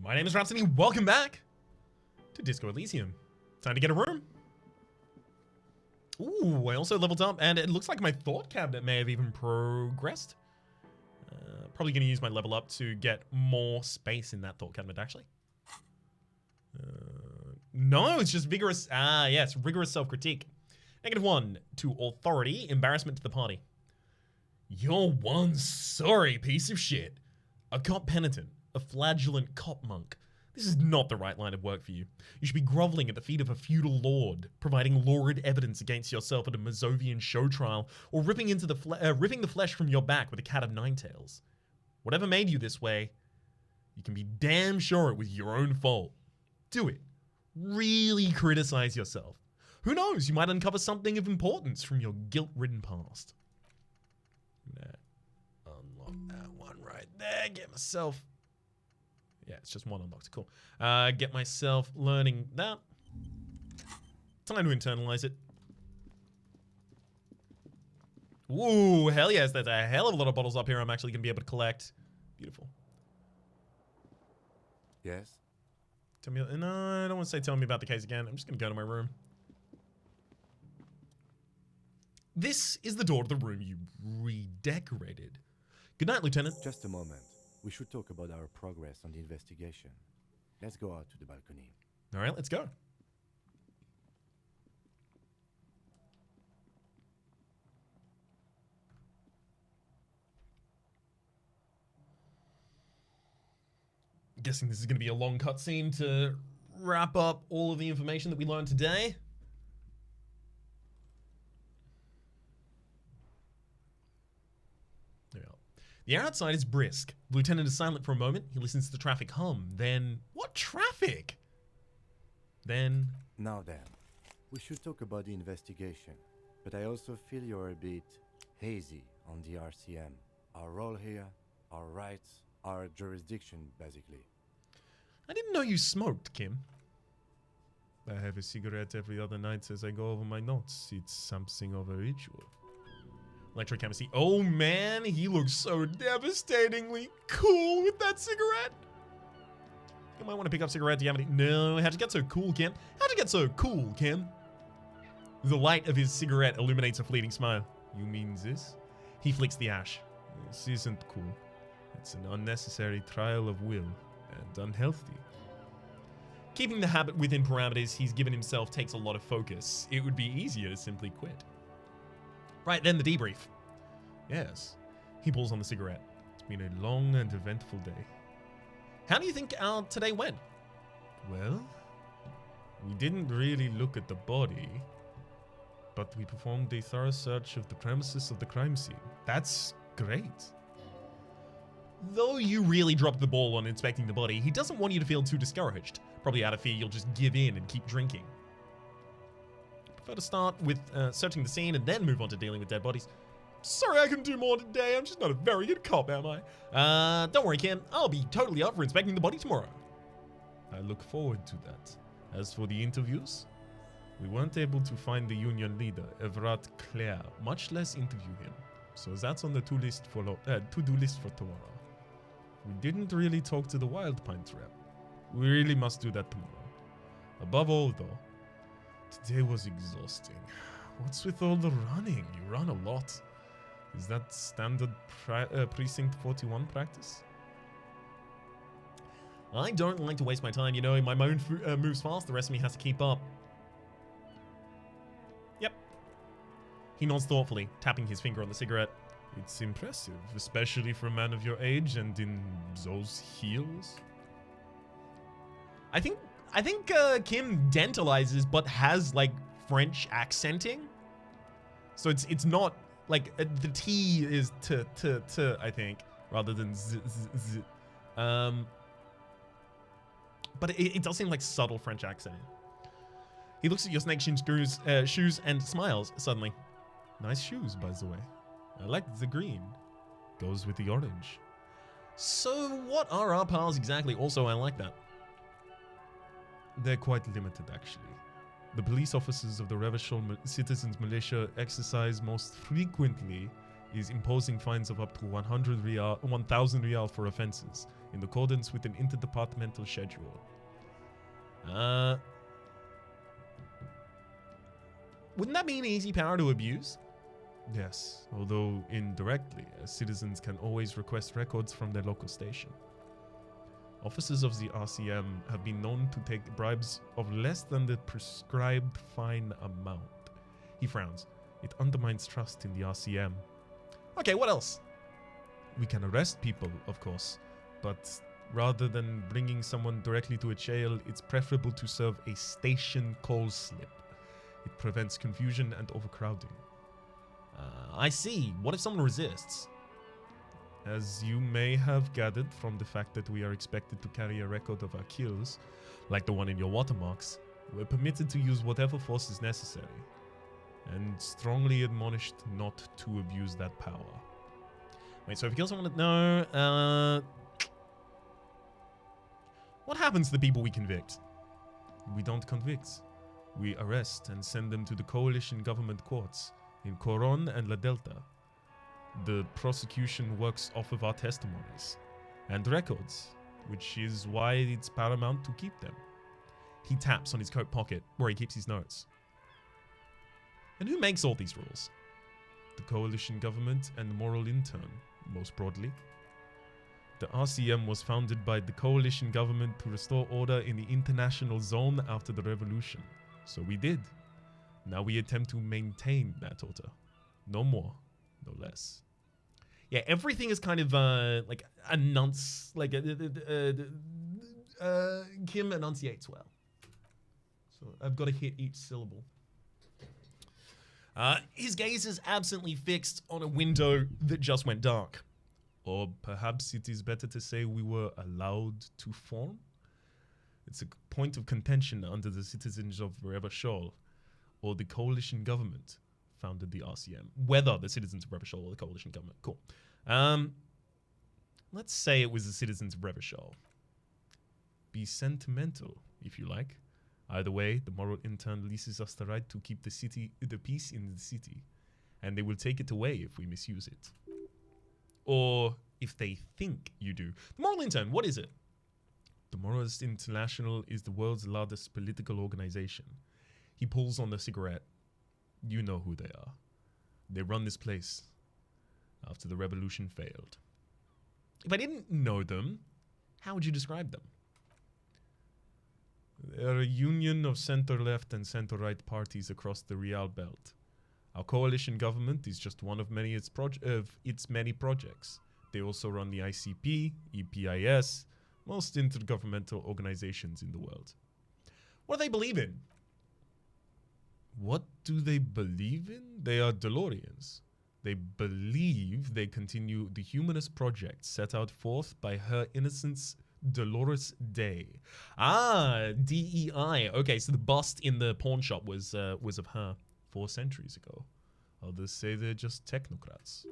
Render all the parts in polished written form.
My name is Rhapsody. Welcome back to Disco Elysium. Time to get a room. Ooh, I also leveled up, and it looks like my thought cabinet may have even progressed. Probably going to use my level up to get more space in that thought cabinet, actually. No, it's just vigorous. Yes, rigorous self-critique. -1 to authority, embarrassment to the party. You're one sorry piece of shit. A cop penitent, a flagellant cop monk. This is not the right line of work for you. You should be groveling at the feet of a feudal lord, providing lurid evidence against yourself at a Mazovian show trial, or ripping the flesh from your back with a cat of nine tails. Whatever made you this way, you can be damn sure it was your own fault. Do it. Really criticize yourself. Who knows, you might uncover something of importance from your guilt-ridden past. Unlock that one right there. Get myself... Yeah, it's just one unlocked. Cool. Get myself learning that. Time to internalize it. Ooh, hell yes. There's a hell of a lot of bottles up here I'm actually going to be able to collect. Beautiful. Yes? Tell me... No, I don't want to say tell me about the case again. I'm just going to go to my room. This is the door to the room you redecorated. Good night, Lieutenant. Just a moment. We should talk about our progress on the investigation. Let's go out to the balcony. All right, let's go. I'm guessing this is going to be a long cutscene to wrap up all of the information that we learned today. The air outside is brisk. The lieutenant is silent for a moment. He listens to the traffic hum. Then... What traffic? Then... Now then, we should talk about the investigation. But I also feel you're a bit hazy on the RCM. Our role here, our rights, our jurisdiction, basically. I didn't know you smoked, Kim. I have a cigarette every other night as I go over my notes. It's something of a ritual. Electrochemistry. Oh man, he looks so devastatingly cool with that cigarette. You might want to pick up cigarette. Do you have any? No. How'd you get so cool, Kim? How'd you get so cool, Kim? The light of his cigarette illuminates a fleeting smile. You mean this? He flicks the ash. This isn't cool. It's an unnecessary trial of will and unhealthy. Keeping the habit within parameters he's given himself takes a lot of focus. It would be easier to simply quit. Right, then the debrief. Yes. He pulls on the cigarette. It's been a long and eventful day. How do you think our today went? Well, we didn't really look at the body, but we performed a thorough search of the premises of the crime scene. That's great. Though you really dropped the ball on inspecting the body, he doesn't want you to feel too discouraged. Probably out of fear you'll just give in and keep drinking. Prefer to start with searching the scene and then move on to dealing with dead bodies. Sorry I can do more today, I'm just not a very good cop, am I? Don't worry, Kim. I'll be totally up for inspecting the body tomorrow. I look forward to that. As for the interviews, we weren't able to find the union leader, Everard Clare, much less interview him. So that's on the to-do list for tomorrow. We didn't really talk to the Wild Pint rep. We really must do that tomorrow. Above all, though, today was exhausting. What's with all the running? You run a lot. Is that standard Precinct 41 practice? I don't like to waste my time, you know. My mind moves fast, the rest of me has to keep up. Yep. He nods thoughtfully, tapping his finger on the cigarette. It's impressive, especially for a man of your age and in those heels. I think Kim dentalizes, but has like French accenting. So it's not like the T is t, I think, rather than z. But it does seem like subtle French accenting. He looks at your snakeskin shoes and smiles suddenly. Nice shoes, by the way. I like the green. Goes with the orange. So what are our powers exactly? Also, I like that. They're quite limited, actually. The police officers of the Revachol Citizens Militia exercise most frequently is imposing fines of up to 1,000 rial for offenses, in accordance with an interdepartmental schedule. Wouldn't that be an easy power to abuse? Yes, although indirectly, as citizens can always request records from their local station. Officers of the RCM have been known to take bribes of less than the prescribed fine amount. He frowns. It undermines trust in the RCM. Okay, what else? We can arrest people, of course, but rather than bringing someone directly to a jail, it's preferable to serve a station call slip. It prevents confusion and overcrowding. I see. What if someone resists? As you may have gathered from the fact that we are expected to carry a record of our kills, like the one in your watermarks, we're permitted to use whatever force is necessary, and strongly admonished not to abuse that power. Wait, so if you kill someone, no, what happens to the people we convict? We don't convict. We arrest and send them to the coalition government courts in Coron and La Delta. The prosecution works off of our testimonies and records, which is why it's paramount to keep them. He taps on his coat pocket where he keeps his notes. And who makes all these rules? The coalition government and the moral intern, most broadly. The RCM was founded by the coalition government to restore order in the international zone after the revolution. So we did. Now we attempt to maintain that order. No more, no less. Yeah, everything is kind of like Kim enunciates well. So I've got to hit each syllable. His gaze is absently fixed on a window that just went dark. Or perhaps it is better to say we were allowed to form? It's a point of contention under the citizens of Revachol, or the coalition government founded the RCM. Whether the citizens of Revachol or the coalition government. Cool. Let's say it was the citizens of Revachol. Be sentimental, if you like. Either way, the moral intern leases us the right to keep the peace in the city, and they will take it away if we misuse it. Or if they think you do. The moral intern, what is it? The Moralist International is the world's largest political organization. He pulls on the cigarette. You know who they are. They run this place after the revolution failed. If I didn't know them, how would you describe them? They're a union of center-left and center-right parties across the Real Belt. Our coalition government is just one of its many projects. They also run the ICP, EPIS, most intergovernmental organizations in the world. What do they believe in? What do they believe in? They are DeLoreans. They believe they continue the humanist project set out forth by Her Innocence Dolores Day. Ah, DEI. Okay, so the bust in the pawn shop was of her 4 centuries ago. Others say they're just technocrats.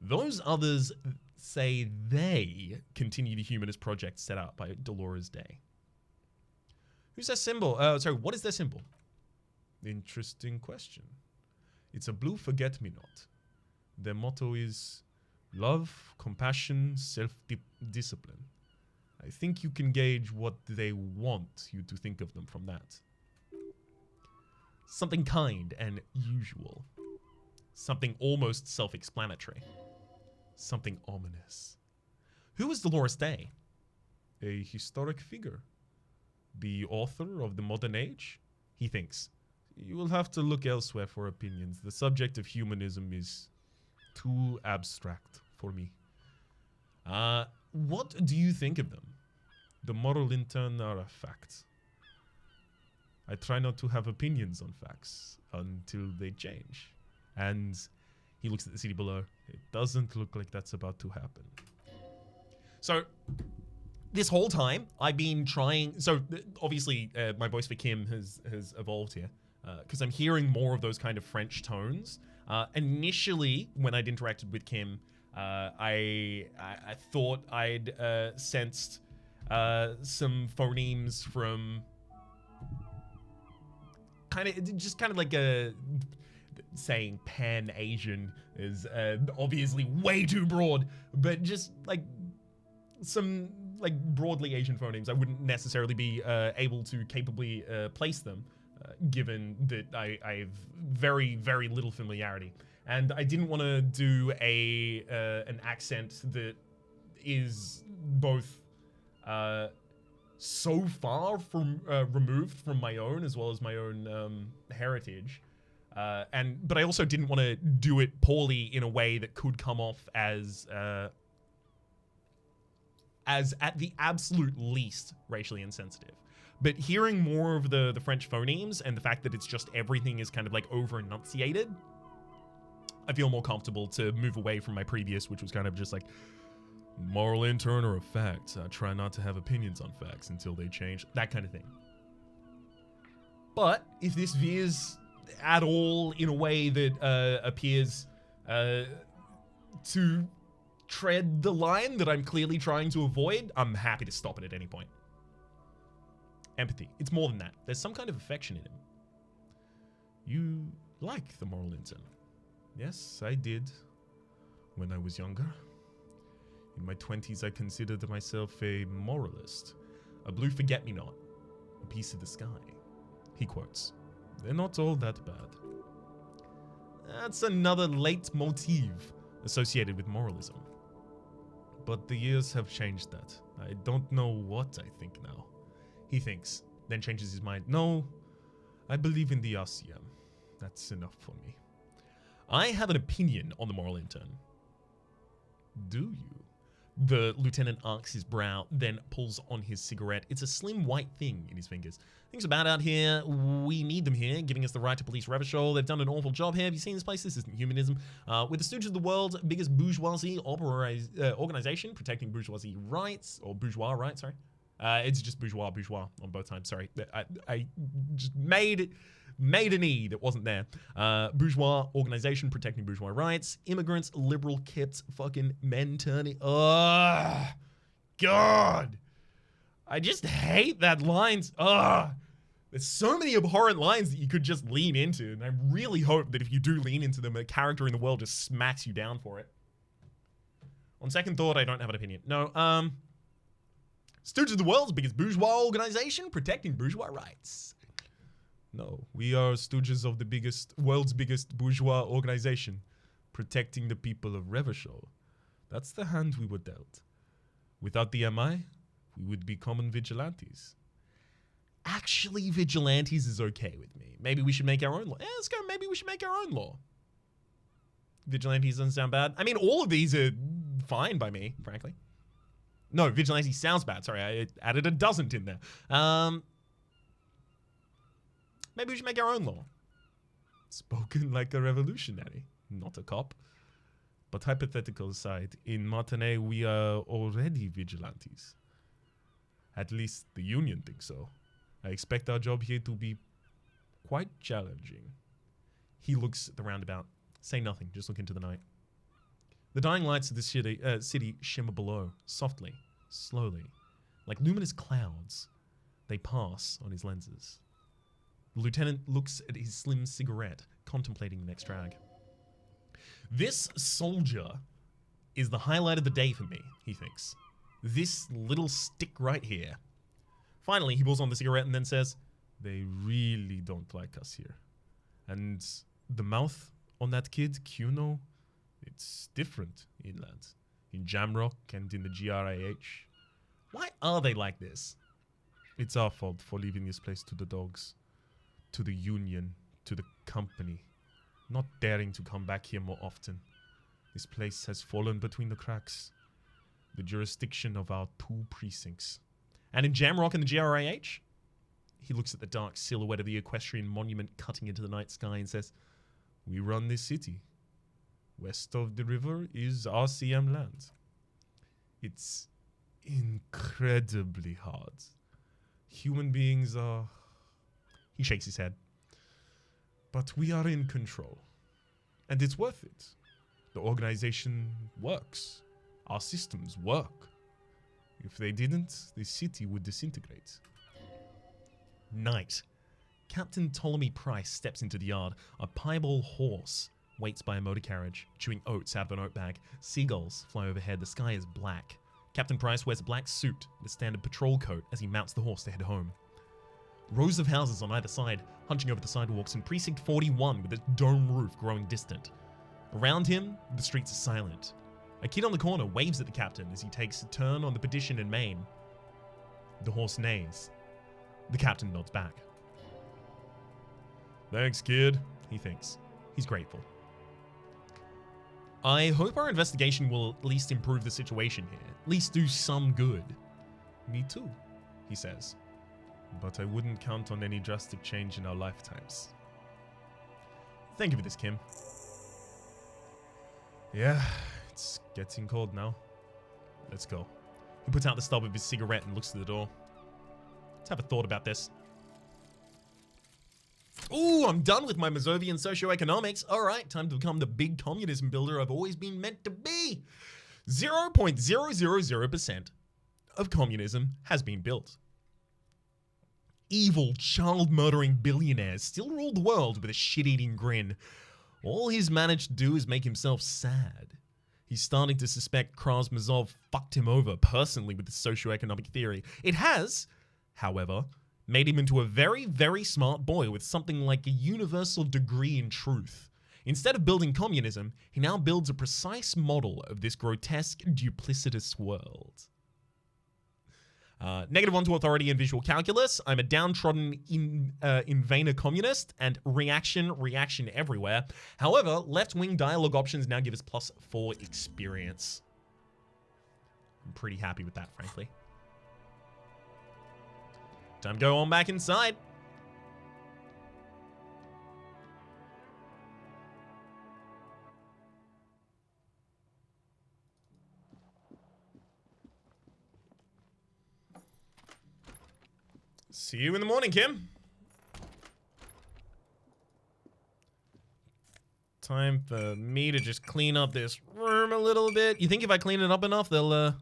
Those others say they continue the humanist project set out by Dolores Day. Who's their symbol? What is their symbol? Interesting question. It's a blue forget-me-not. Their motto is love, compassion, self-discipline. I think you can gauge what they want you to think of them from that. Something kind and usual. Something almost self-explanatory. Something ominous. Who is Dolores Day? A historic figure. The author of the modern age? He thinks. You will have to look elsewhere for opinions. The subject of humanism is too abstract for me. What do you think of them? The moral intern are a fact. I try not to have opinions on facts until they change. And he looks at the city below. It doesn't look like that's about to happen. So, this whole time, I've been trying... So, obviously, my voice for Kim has evolved here. Because I'm hearing more of those kind of French tones. Initially, when I'd interacted with Kim, I thought I'd sensed some phonemes from... kind of like a... saying Pan-Asian is obviously way too broad, but just like some like broadly Asian phonemes. I wouldn't necessarily be able to capably place them, given that I have very, very little familiarity. And I didn't want to do an accent that is both so far from removed from my own as well as my own heritage. But I also didn't want to do it poorly in a way that could come off as at the absolute least racially insensitive. But hearing more of the French phonemes and the fact that it's just everything is kind of like over enunciated, I feel more comfortable to move away from my previous, which was kind of just like moral intern or a fact. I try not to have opinions on facts until they change, that kind of thing. But if this veers at all in a way that appears to tread the line that I'm clearly trying to avoid, I'm happy to stop it at any point. Empathy. It's more than that. There's some kind of affection in him. You like the moral intern. Yes, I did. When I was younger. In my 20s, I considered myself a moralist. A blue forget-me-not. A piece of the sky. He quotes. They're not all that bad. That's another leitmotif associated with moralism. But the years have changed that. I don't know what I think now. He thinks, then changes his mind. No, I believe in the RCM. That's enough for me. I have an opinion on the moral intern. Do you? The lieutenant arcs his brow, then pulls on his cigarette. It's a slim white thing in his fingers. Things are bad out here. We need them here, giving us the right to police Revachol. They've done an awful job here. Have you seen this place? This isn't humanism. We're the stooges of the world's biggest bourgeoisie organization, protecting bourgeoisie rights, or bourgeois rights, sorry. It's just bourgeois on both times, sorry. I just made an E that wasn't there. Bourgeois organization protecting bourgeois rights. Immigrants, liberal, kept fucking men turning. Ugh. God. I just hate that lines. Ugh. There's so many abhorrent lines that you could just lean into. And I really hope that if you do lean into them, a character in the world just smacks you down for it. On second thought, I don't have an opinion. No, Stooges of the world's biggest bourgeois organization protecting bourgeois rights. No, we are stooges of the world's biggest bourgeois organization protecting the people of Revachol. That's the hand we were dealt. Without the MI, we would be common vigilantes. Actually, vigilantes is okay with me. Maybe we should make our own law. Yeah, let's go. Maybe we should make our own law. Vigilantes doesn't sound bad. I mean, all of these are fine by me, frankly. No, vigilante sounds bad. Sorry, I added a doesn't in there. Maybe we should make our own law. Spoken like a revolutionary, not a cop. But hypothetical aside, in Martinez, we are already vigilantes. At least the union thinks so. I expect our job here to be quite challenging. He looks at the roundabout. Say nothing, just look into the night. The dying lights of the city shimmer below, softly, slowly, like luminous clouds. They pass on his lenses. The lieutenant looks at his slim cigarette, contemplating the next drag. This soldier is the highlight of the day for me, he thinks. This little stick right here. Finally, he pulls on the cigarette and then says, they really don't like us here. And the mouth on that kid, Kuno, it's different inland. In Jamrock and in the GRIH. Why are they like this? It's our fault for leaving this place to the dogs. To the union. To the company. Not daring to come back here more often. This place has fallen between the cracks. The jurisdiction of our 2 precincts. And in Jamrock and the GRIH? He looks at the dark silhouette of the equestrian monument cutting into the night sky and says, we run this city. West of the river is RCM land. It's incredibly hard. Human beings are... He shakes his head. But we are in control. And it's worth it. The organization works. Our systems work. If they didn't, the city would disintegrate. Night. Captain Ptolemy Price steps into the yard. A piebald horse waits by a motor carriage, chewing oats out of an oat bag. Seagulls fly overhead. The sky is black. Captain Price wears a black suit and a standard patrol coat as he mounts the horse to head home. Rows of houses on either side, hunching over the sidewalks, and Precinct 41 with its dome roof growing distant. Around him, the streets are silent. A kid on the corner waves at the captain as he takes a turn on the petition in Maine. The horse neighs. The captain nods back. Thanks, kid, he thinks. He's grateful. I hope our investigation will at least improve the situation here, at least do some good. Me too, he says. But I wouldn't count on any drastic change in our lifetimes. Thank you for this, Kim. Yeah, it's getting cold now. Let's go. He puts out the stub of his cigarette and looks to the door. Let's have a thought about this. Ooh, I'm done with my Mazovian socioeconomics. All right, time to become the big communism builder I've always been meant to be. 0.000% of communism has been built. Evil, child-murdering billionaires still rule the world with a shit-eating grin. All he's managed to do is make himself sad. He's starting to suspect Krasmazov fucked him over personally with his socioeconomic theory. It has, however, made him into a very, very smart boy with something like a universal degree in truth. Instead of building communism, he now builds a precise model of this grotesque, duplicitous world. -1 to authority in visual calculus. I'm a downtrodden invader communist, and reaction everywhere. However, left-wing dialogue options now give us +4 experience. I'm pretty happy with that, frankly. Time to go on back inside. See you in the morning, Kim. Time for me to just clean up this room a little bit. You think if I clean it up enough, they'll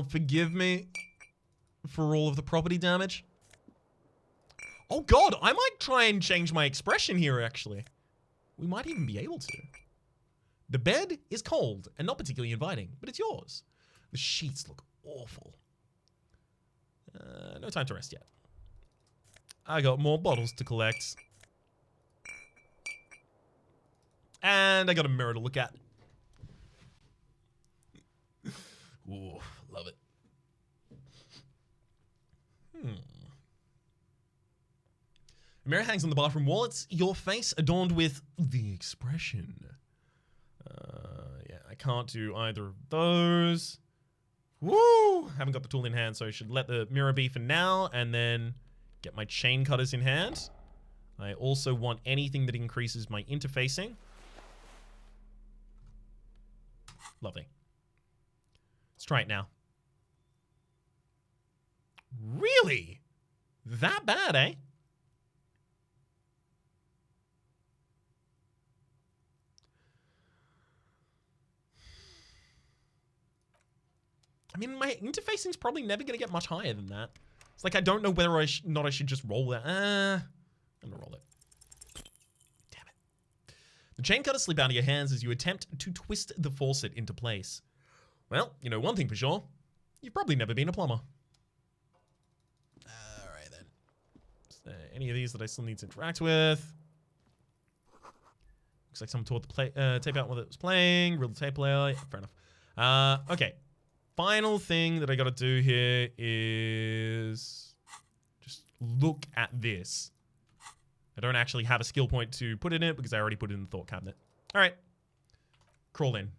forgive me for all of the property damage? Oh god, I might try and change my expression here, actually. We might even be able to. The bed is cold and not particularly inviting, but it's yours. The sheets look awful. No time to rest yet. I got more bottles to collect. And I got a mirror to look at. Ooh, love it. A mirror hangs on the bathroom wall. It's your face adorned with the expression. Yeah, I can't do either of those. Woo! Haven't got the tool in hand, so I should let the mirror be for now and then get my chain cutters in hand. I also want anything that increases my interfacing. Lovely. Let's try it now. Really? That bad, eh? I mean, my interfacing's probably never going to get much higher than that. It's like I don't know whether I should just roll that. I'm going to roll it. Damn it. The chain cutters slip out of your hands as you attempt to twist the faucet into place. Well, you know one thing for sure. You've probably never been a plumber. Alright then. Is there any of these that I still need to interact with? Looks like someone tore the tape out while it was playing. Reeled the tape player. Yeah, fair enough. Okay. Final thing that I gotta do here is just look at this. I don't actually have a skill point to put it in because I already put it in the thought cabinet. All right. Crawl in.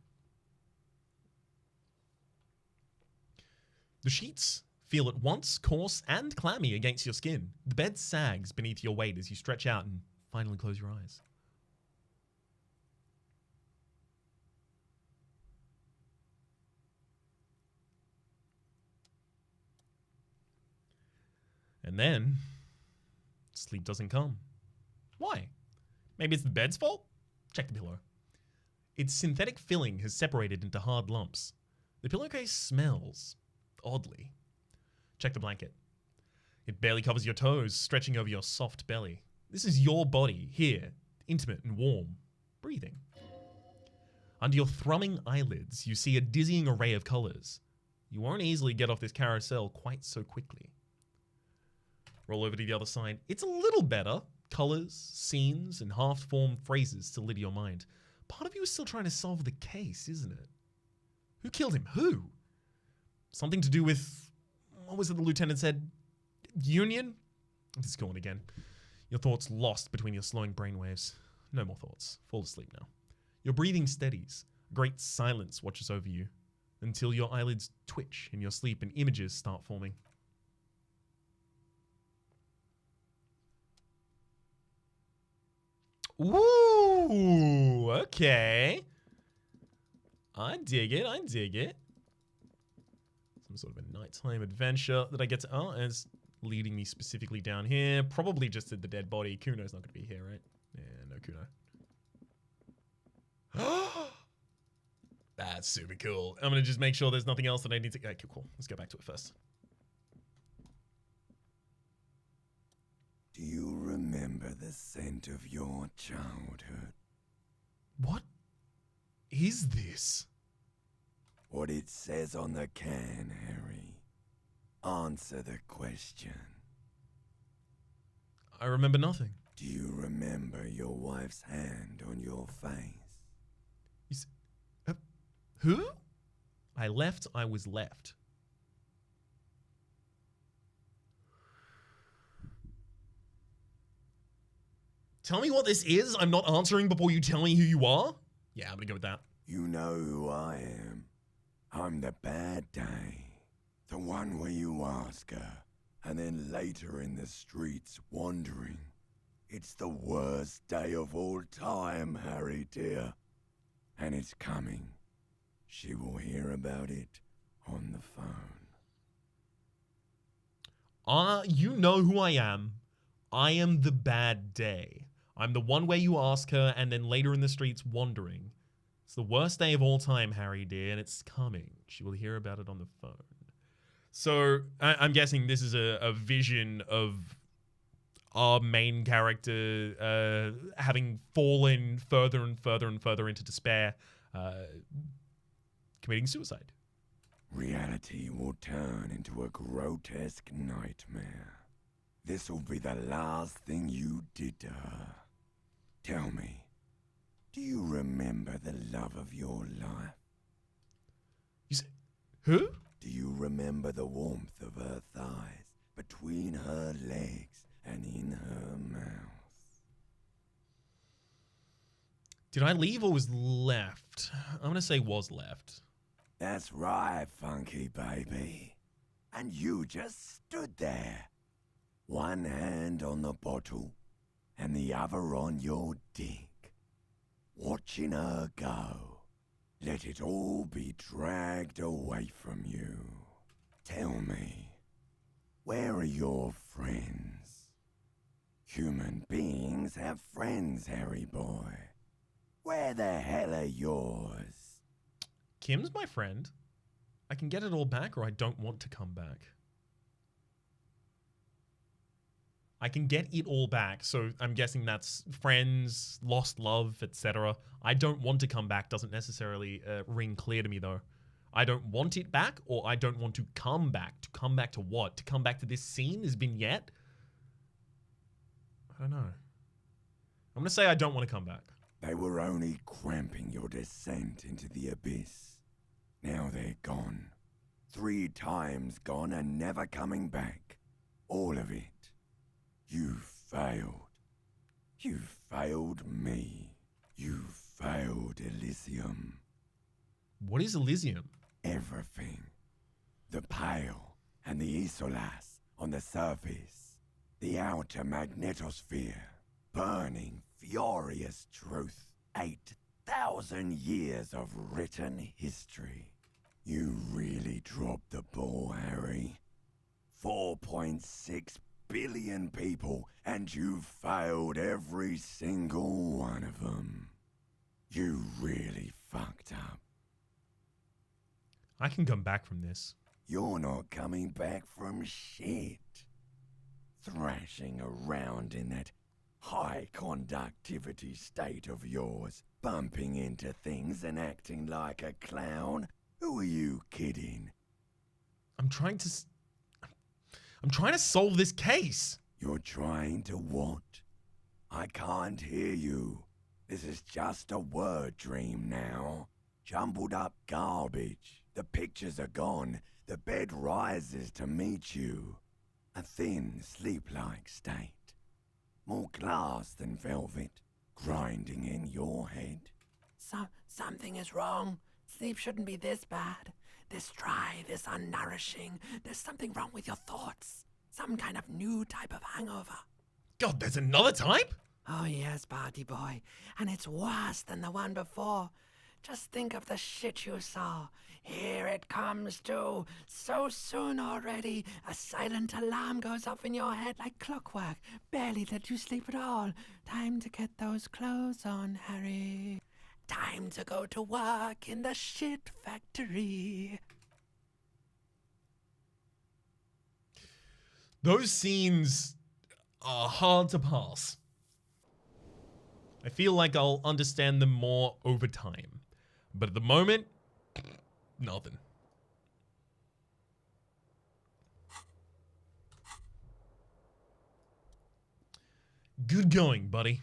The sheets feel at once coarse and clammy against your skin. The bed sags beneath your weight as you stretch out and finally close your eyes. And then, sleep doesn't come. Why? Maybe it's the bed's fault? Check the pillow. Its synthetic filling has separated into hard lumps. The pillowcase smells oddly. Check the blanket. It barely covers your toes, stretching over your soft belly. This is your body, here, intimate and warm, breathing. Under your thrumming eyelids, you see a dizzying array of colors. You won't easily get off this carousel quite so quickly. Roll over to the other side. It's a little better. Colors, scenes, and half-formed phrases still lit your mind. Part of you is still trying to solve the case, isn't it? Who killed him? Who? Something to do with... What was it the lieutenant said? Union? This is going again. Your thoughts lost between your slowing brainwaves. No more thoughts. Fall asleep now. Your breathing steadies. A great silence watches over you until your eyelids twitch in your sleep and images start forming. Ooh, okay. I dig it, I dig it. Some sort of a nighttime adventure that I get to... Oh, and it's leading me specifically down here. Probably just to the dead body. Kuno's not going to be here, right? Yeah, no Kuno. That's super cool. I'm going to just make sure there's nothing else that I need to... Okay, cool. Let's go back to it first. Do you remember the scent of your childhood? What is this? What it says on the can, Harry. Answer the question. I remember nothing. Do you remember your wife's hand on your face? Who? I left, I was left. Tell me what this is. I'm not answering before you tell me who you are. Yeah, I'm gonna go with that. You know who I am. I'm the bad day. The one where you ask her, and then later in the streets wandering. It's the worst day of all time, Harry dear. And it's coming. She will hear about it on the phone. You know who I am. I am the bad day. I'm the one where you ask her and then later in the streets wandering. It's the worst day of all time, Harry dear, and it's coming. She will hear about it on the phone. So I'm guessing this is a vision of our main character having fallen further and further and further into despair, committing suicide. Reality will turn into a grotesque nightmare. This'll be the last thing you did to her. Tell me, do you remember the love of your life? You say, who? Do you remember the warmth of her thighs between her legs and in her mouth? Did I leave or was left? I'm gonna say was left. That's right, funky baby. And you just stood there. One hand on the bottle and the other on your dick. Watching her go. Let it all be dragged away from you. Tell me, where are your friends? Human beings have friends, Harry boy. Where the hell are yours? Kim's my friend. I can get it all back or I don't want to come back. I can get it all back, so I'm guessing that's friends, lost love, etc. I don't want to come back doesn't necessarily ring clear to me, though. I don't want it back, or I don't want to come back. To come back to what? To come back to this scene, this vignette? I don't know. I'm going to say I don't want to come back. They were only cramping your descent into the abyss. Now they're gone. 3 times gone and never coming back. All of it. You failed. You failed me. You failed Elysium. What is Elysium? Everything. The Pale and the Isolas on the surface. The outer magnetosphere. Burning, furious truth. 8,000 years of written history. You really dropped the ball, Harry. 4.6 billion people, and you failed every single one of them. You really fucked up. I can come back from this. You're not coming back from shit. Thrashing around in that high conductivity state of yours, bumping into things and acting like a clown? Who are you kidding? I'm trying to solve this case. You're trying to what? I can't hear you. This is just a word dream now. Jumbled up garbage. The pictures are gone. The bed rises to meet you. A thin, sleep-like state. More glass than velvet, grinding in your head. Something is wrong. Sleep shouldn't be this bad. This dry, this unnourishing. There's something wrong with your thoughts. Some kind of new type of hangover. God, there's another type? Oh yes, party boy. And it's worse than the one before. Just think of the shit you saw. Here it comes too. So soon already. A silent alarm goes off in your head like clockwork. Barely let you sleep at all. Time to get those clothes on, Harry. Time to go to work in the shit factory. Those scenes are hard to pass. I feel like I'll understand them more over time. But at the moment, nothing. Good going, buddy.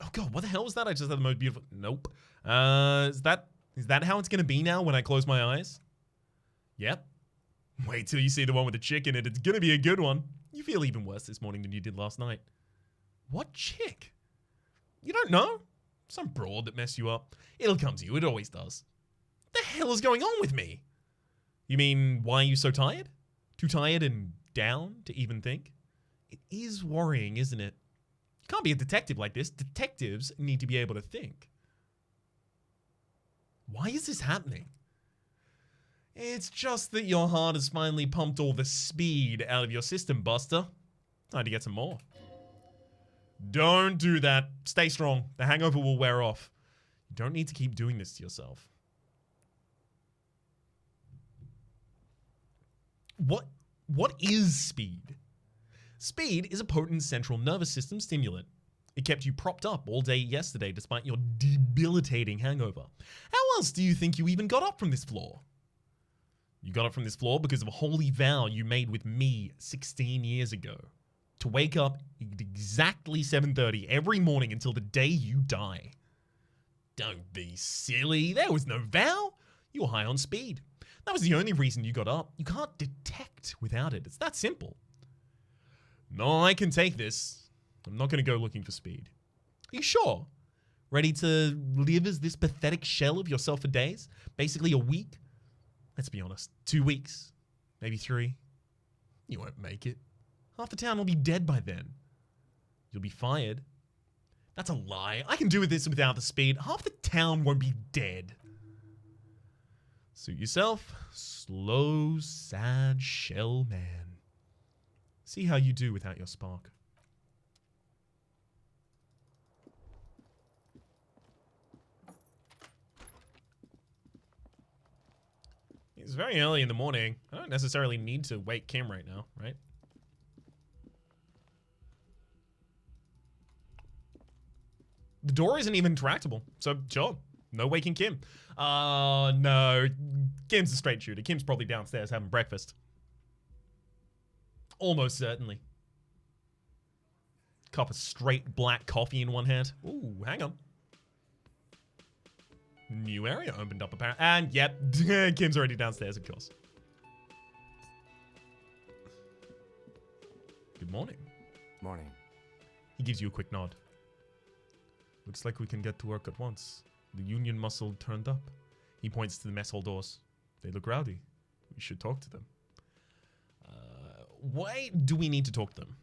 Oh god, what the hell was that? I just had the most beautiful... Nope. Is that how it's gonna be now when I close my eyes? Yep. Wait till you see the one with the chick in it. It's gonna be a good one. You feel even worse this morning than you did last night. What chick? You don't know? Some broad that messed you up. It'll come to you. It always does. What the hell is going on with me? You mean, why are you so tired? Too tired and down to even think? It is worrying, isn't it? You can't be a detective like this. Detectives need to be able to think. Why is this happening? It's just that your heart has finally pumped all the speed out of your system, Buster. Time to get some more. Don't do that. Stay strong. The hangover will wear off. You don't need to keep doing this to yourself. What is speed? Speed is a potent central nervous system stimulant. It kept you propped up all day yesterday despite your debilitating hangover. How else do you think you even got up from this floor? You got up from this floor because of a holy vow you made with me 16 years ago. To wake up at exactly 7:30 every morning until the day you die. Don't be silly. There was no vow. You were high on speed. That was the only reason you got up. You can't detect without it. It's that simple. No, I can take this. I'm not going to go looking for speed. Are you sure? Ready to live as this pathetic shell of yourself for days? Basically a week? Let's be honest. 2 weeks? Maybe 3? You won't make it. Half the town will be dead by then. You'll be fired. That's a lie. I can do this without the speed. Half the town won't be dead. Suit yourself. Slow, sad shell man. See how you do without your spark. It's very early in the morning. I don't necessarily need to wake Kim right now, right? The door isn't even interactable, so sure, no waking Kim. No, Kim's a straight shooter. Kim's probably downstairs having breakfast. Almost certainly. Cup of straight black coffee in one hand. Ooh, hang on. New area opened up apparently. And yep, Kim's already downstairs, of course. Good morning. Morning. He gives you a quick nod. Looks like we can get to work at once. The union muscle turned up. He points to the mess hall doors. They look rowdy. We should talk to them. Why do we need to talk to them?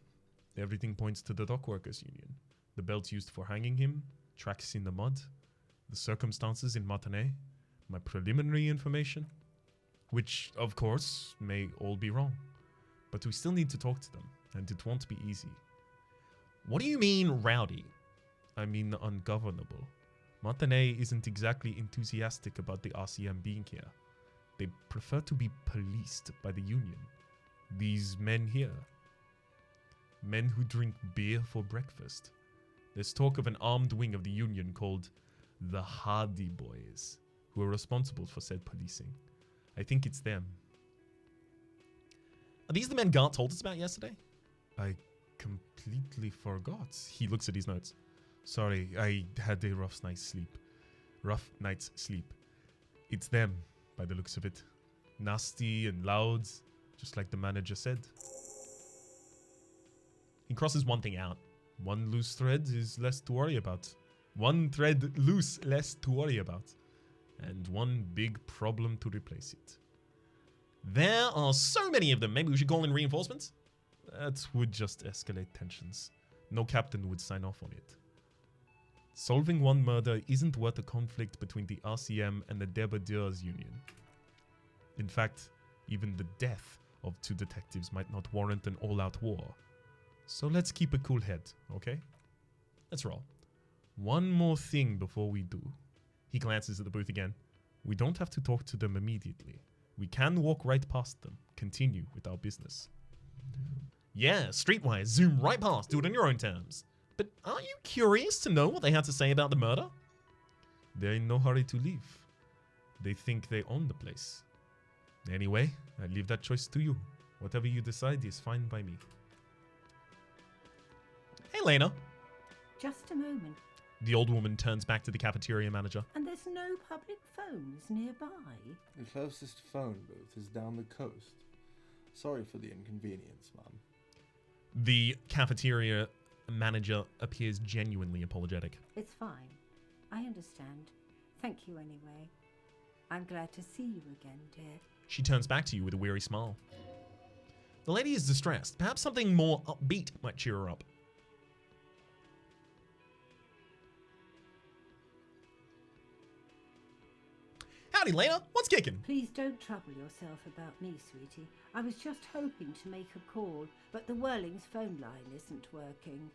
Everything points to the dock workers union. The belt used for hanging him, tracks in the mud, the circumstances in Martinez, my preliminary information, which, of course, may all be wrong. But we still need to talk to them, and it won't be easy. What do you mean, rowdy? I mean ungovernable. Martinez isn't exactly enthusiastic about the RCM being here. They prefer to be policed by the union. These men here. Men who drink beer for breakfast. There's talk of an armed wing of the Union called the Hardy Boys, who are responsible for said policing. I think it's them. Are these the men Gart told us about yesterday? I completely forgot. He looks at his notes. Sorry, I had a rough night's sleep. It's them, by the looks of it. Nasty and loud, just like the manager said. He crosses one thing out. One loose thread is less to worry about. One thread loose, less to worry about. And one big problem to replace it. There are so many of them. Maybe we should call in reinforcements? That would just escalate tensions. No captain would sign off on it. Solving one murder isn't worth a conflict between the RCM and the Debardeurs Union. In fact, even the death of 2 detectives might not warrant an all-out war. So let's keep a cool head, okay? Let's roll. One more thing before we do. He glances at the booth again. We don't have to talk to them immediately. We can walk right past them, continue with our business. Yeah, streetwise, zoom right past, do it on your own terms. But aren't you curious to know what they had to say about the murder? They're in no hurry to leave. They think they own the place. Anyway, I leave that choice to you. Whatever you decide is fine by me. Hey, Lena. Just a moment. The old woman turns back to the cafeteria manager. And there's no public phones nearby? The closest phone booth is down the coast. Sorry for the inconvenience, Mum. The cafeteria manager appears genuinely apologetic. It's fine. I understand. Thank you anyway. I'm glad to see you again, dear. She turns back to you with a weary smile. The lady is distressed. Perhaps something more upbeat might cheer her up. Howdy, Lena. What's kicking? Please don't trouble yourself about me, sweetie. I was just hoping to make a call, but the Whirling's phone line isn't working.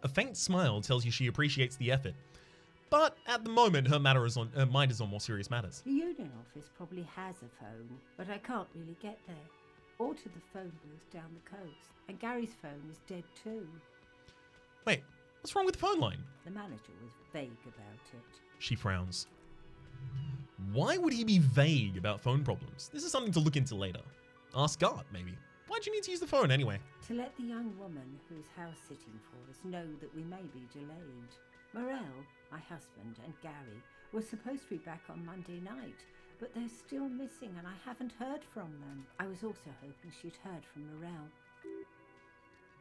A faint smile tells you she appreciates the effort. But at the moment, her mind is on more serious matters. The union office probably has a phone, but I can't really get there. Or to the phone booth down the coast. And Gary's phone is dead too. Wait, what's wrong with the phone line? The manager was vague about it. She frowns. Why would he be vague about phone problems? This is something to look into later. Ask God, maybe. Why'd you need to use the phone anyway? To let the young woman who's house sitting for us know that we may be delayed. Morel, my husband, and Gary were supposed to be back on Monday night, but they're still missing and I haven't heard from them. I was also hoping she'd heard from Morel.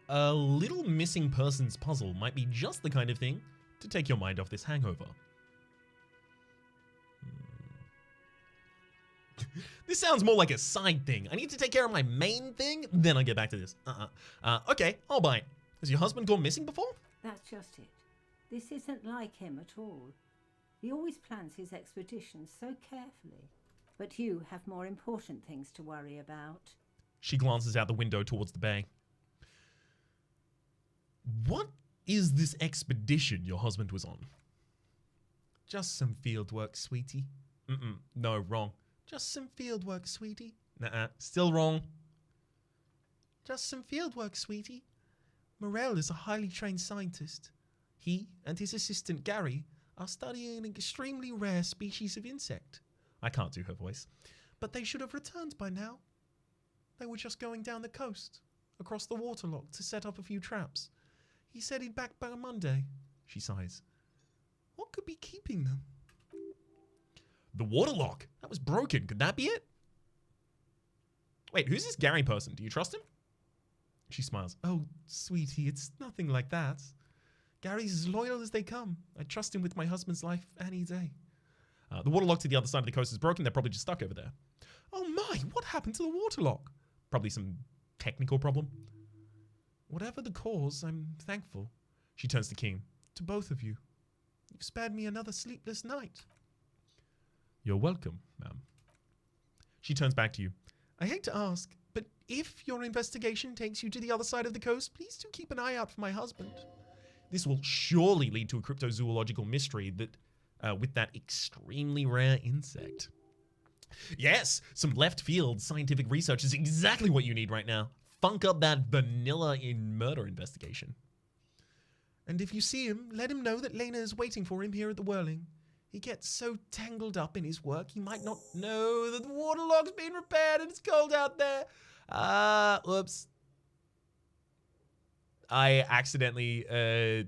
A little missing persons puzzle might be just the kind of thing to take your mind off this hangover. This sounds more like a side thing. I need to take care of my main thing, then I'll get back to this. Okay, I'll buy it. Has your husband gone missing before? That's just it. This isn't like him at all. He always plans his expeditions so carefully. But you have more important things to worry about. She glances out the window towards the bay. What is this expedition your husband was on? Just some field work, sweetie. No, wrong. Just some field work, sweetie. Nuh-uh, still wrong. Just some field work, sweetie. Morel is a highly trained scientist. He and his assistant Gary are studying an extremely rare species of insect. I can't do her voice. But they should have returned by now. They were just going down the coast, across the waterlock to set up a few traps. He said he'd back by Monday. She sighs. What could be keeping them? The waterlock? That was broken. Could that be it? Wait, who's this Gary person? Do you trust him? She smiles. Oh, sweetie, it's nothing like that. Gary's as loyal as they come. I trust him with my husband's life any day. The waterlock to the other side of the coast is broken. They're probably just stuck over there. Oh my, what happened to the waterlock? Probably some technical problem. Whatever the cause, I'm thankful. She turns to King. To both of you. You've spared me another sleepless night. You're welcome, ma'am. She turns back to you. I hate to ask, but if your investigation takes you to the other side of the coast, please do keep an eye out for my husband. This will surely lead to a cryptozoological mystery that, with that extremely rare insect. Yes, some left field scientific research is exactly what you need right now. Funk up that vanilla in murder investigation. And if you see him, let him know that Lena is waiting for him here at the Whirling. He gets so tangled up in his work, he might not know that the waterlogg's been repaired and it's cold out there. Whoops. I accidentally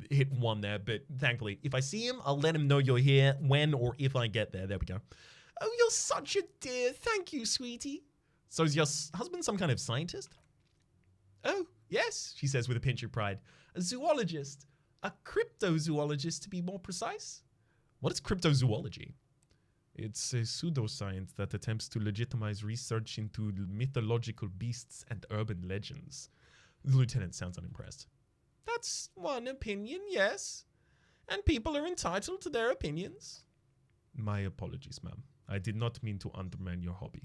hit one there, but thankfully, if I see him, I'll let him know you're here when or if I get there. There we go. Oh, you're such a dear. Thank you, sweetie. So is your husband some kind of scientist? Oh, yes, she says with a pinch of pride. A zoologist. A cryptozoologist, to be more precise. What is cryptozoology? It's a pseudoscience that attempts to legitimize research into mythological beasts and urban legends. The lieutenant sounds unimpressed. That's one opinion, yes. And people are entitled to their opinions. My apologies, ma'am. I did not mean to undermine your hobby.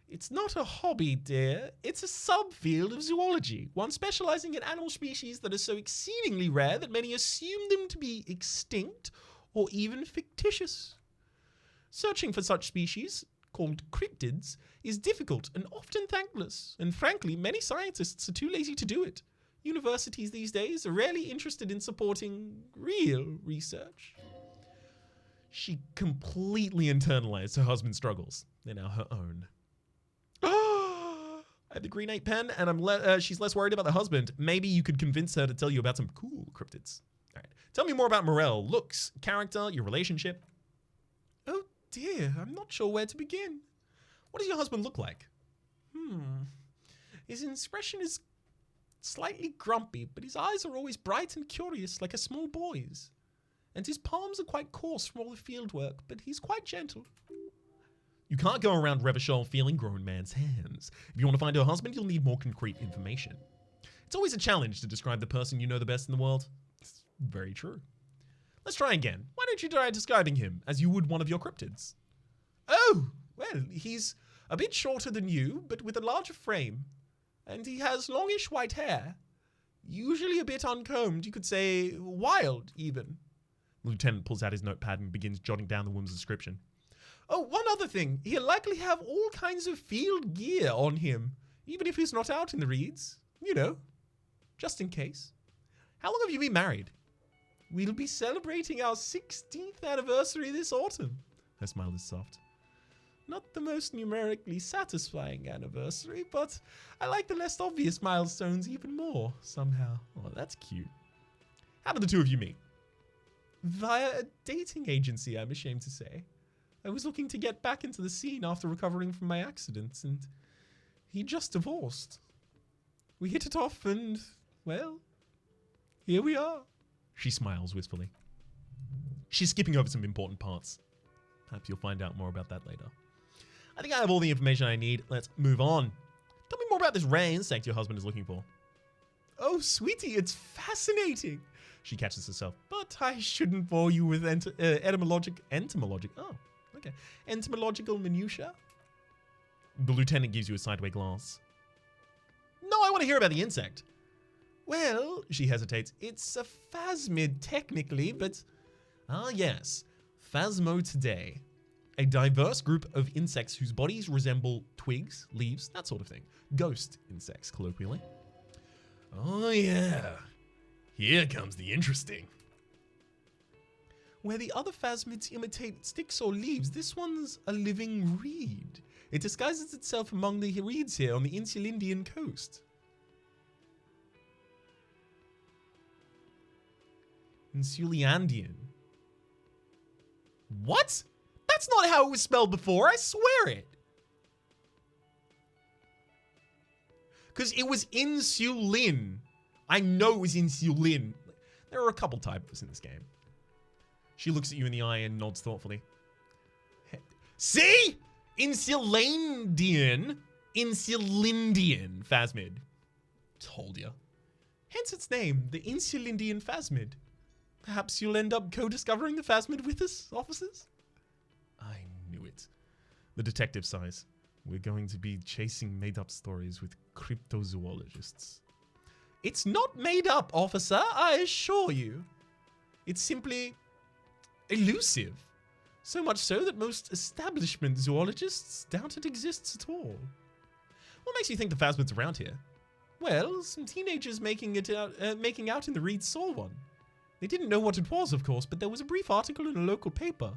It's not a hobby, dear. It's a subfield of zoology, one specializing in animal species that are so exceedingly rare that many assume them to be extinct or even fictitious. Searching for such species, called cryptids, is difficult and often thankless, and frankly, many scientists are too lazy to do it. Universities these days are rarely interested in supporting real research. She completely internalized her husband's struggles. They're now her own. I have the green 8 pen, and she's less worried about the husband. Maybe you could convince her to tell you about some cool cryptids. All right. Tell me more about Morel. Looks, character, your relationship. Oh dear, I'm not sure where to begin. What does your husband look like? His expression is slightly grumpy, but his eyes are always bright and curious, like a small boy's. And his palms are quite coarse from all the field work, but he's quite gentle. You can't go around Revachol feeling grown man's hands. If you want to find her husband, you'll need more concrete information. It's always a challenge to describe the person you know the best in the world. It's very true. Let's try again. Why don't you try describing him as you would one of your cryptids? Oh, well, he's a bit shorter than you, but with a larger frame. And he has longish white hair. Usually a bit uncombed, you could say wild, even. The lieutenant pulls out his notepad and begins jotting down the woman's description. Oh, one other thing. He'll likely have all kinds of field gear on him, even if he's not out in the reeds. You know, just in case. How long have you been married? We'll be celebrating our 16th anniversary this autumn. Her smile is soft. Not the most numerically satisfying anniversary, but I like the less obvious milestones even more, somehow. Oh, that's cute. How did the two of you meet? Via a dating agency, I'm ashamed to say. I was looking to get back into the scene after recovering from my accident, and he just divorced. We hit it off, and, well, here we are. She smiles wistfully. She's skipping over some important parts. Perhaps you'll find out more about that later. I think I have all the information I need. Let's move on. Tell me more about this rare insect your husband is looking for. Oh, sweetie, it's fascinating. She catches herself. But I shouldn't bore you with entomological minutiae. The lieutenant gives you a sideway glance. No, I want to hear about the insect. Well, she hesitates. It's a phasmid technically, but... Ah, yes. Phasmotidae. A diverse group of insects whose bodies resemble twigs, leaves, that sort of thing. Ghost insects, colloquially. Oh, yeah. Here comes the interesting. Where the other phasmids imitate sticks or leaves, this one's a living reed. It disguises itself among the reeds here on the Insulindian coast. Insuliandian. What? That's not how it was spelled before, I swear it. Because it was insulin. I know it was insulin. There are a couple typos in this game. She looks at you in the eye and nods thoughtfully. See? Insulindian phasmid. Told ya. Hence its name, the Insulindian phasmid. Perhaps you'll end up co-discovering the phasmid with us, officers? I knew it. The detective sighs. We're going to be chasing made-up stories with cryptozoologists. It's not made up, officer, I assure you. It's simply elusive. So much so that most establishment zoologists doubt it exists at all. What makes you think the phasmid's around here? Well, some teenagers making out in the reeds saw one. They didn't know what it was, of course, but there was a brief article in a local paper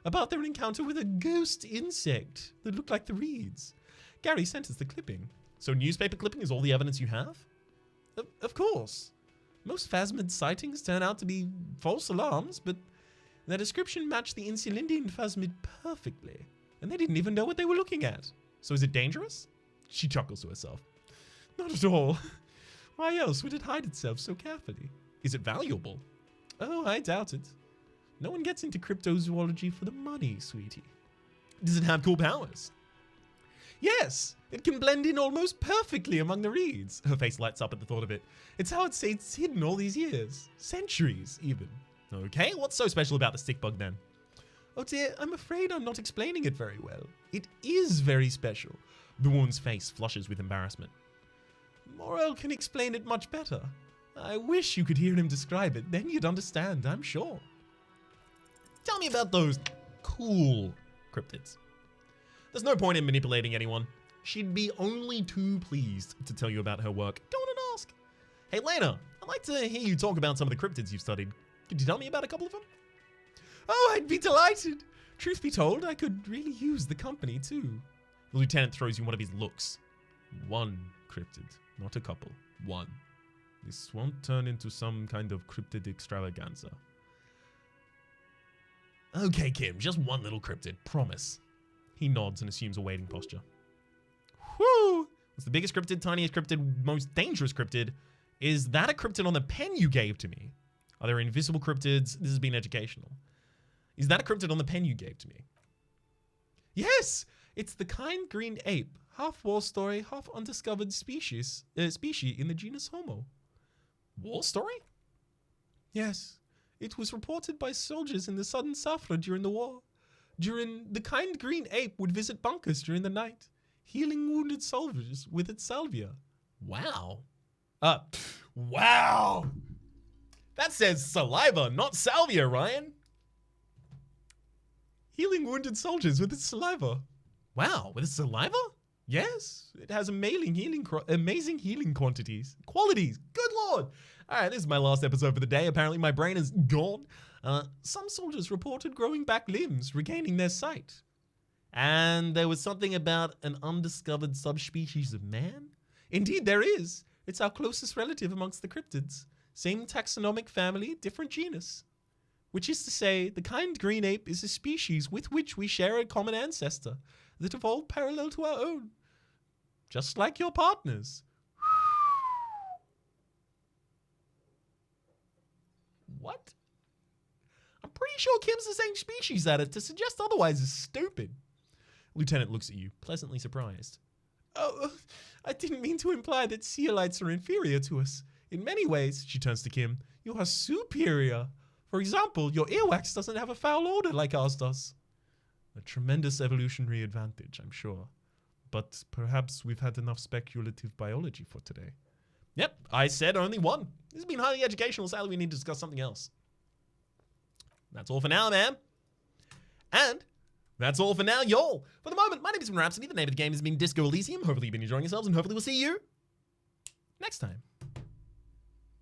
about their encounter with a ghost insect that looked like the reeds. Gary sent us the clipping. So newspaper clipping is all the evidence you have? Of course. Most phasmid sightings turn out to be false alarms, but their description matched the Insulindian phasmid perfectly, and they didn't even know what they were looking at. So is it dangerous? She chuckles to herself. Not at all. Why else would it hide itself so carefully? Is it valuable? Oh, I doubt it. No one gets into cryptozoology for the money, sweetie. Does it have cool powers? Yes, it can blend in almost perfectly among the reeds. Her face lights up at the thought of it. It's how it stays hidden all these years. Centuries, even. Okay, what's so special about the stick bug then? Oh dear, I'm afraid I'm not explaining it very well. It is very special. The woman's face flushes with embarrassment. Morel can explain it much better. I wish you could hear him describe it, then you'd understand, I'm sure. Tell me about those cool cryptids. There's no point in manipulating anyone. She'd be only too pleased to tell you about her work. Go on and ask. Hey, Lena, I'd like to hear you talk about some of the cryptids you've studied. Could you tell me about a couple of them? Oh, I'd be delighted. Truth be told, I could really use the company too. The lieutenant throws you one of his looks. One cryptid, not a couple. One. This won't turn into some kind of cryptid extravaganza. Okay, Kim, just one little cryptid, promise. He nods and assumes a waiting posture. Whew! What's the biggest cryptid, tiniest cryptid, most dangerous cryptid? Is that a cryptid on the pen you gave to me? Are there invisible cryptids? This has been educational. Is that a cryptid on the pen you gave to me? Yes! It's the kind green ape, half war story, half undiscovered species in the genus Homo. War story? Yes. It was reported by soldiers in the southern Safra during the war. The kind green ape would visit bunkers during the night, healing wounded soldiers with its salvia. Wow. Wow! That says saliva, not salvia, Ryan. Healing wounded soldiers with its saliva. Wow, with its saliva? Yes, it has amazing healing qualities. Good lord! Alright, this is my last episode for the day. Apparently my brain is gone. Some soldiers reported growing back limbs, regaining their sight. And there was something about an undiscovered subspecies of man? Indeed there is. It's our closest relative amongst the cryptids. Same taxonomic family, different genus. Which is to say, the kind green ape is a species with which we share a common ancestor that evolved parallel to our own. Just like your partners. What? I'm pretty sure Kim's the same species at it. To suggest otherwise is stupid. Lieutenant looks at you, pleasantly surprised. Oh, I didn't mean to imply that Seolites are inferior to us. In many ways, she turns to Kim, you are superior. For example, your earwax doesn't have a foul odor like ours does. A tremendous evolutionary advantage, I'm sure. But perhaps we've had enough speculative biology for today. Yep, I said only one. This has been highly educational, sadly we need to discuss something else. That's all for now, man. And that's all for now, y'all. For the moment, my name is Rhapsody. The name of the game has been Disco Elysium. Hopefully you've been enjoying yourselves, and hopefully we'll see you next time.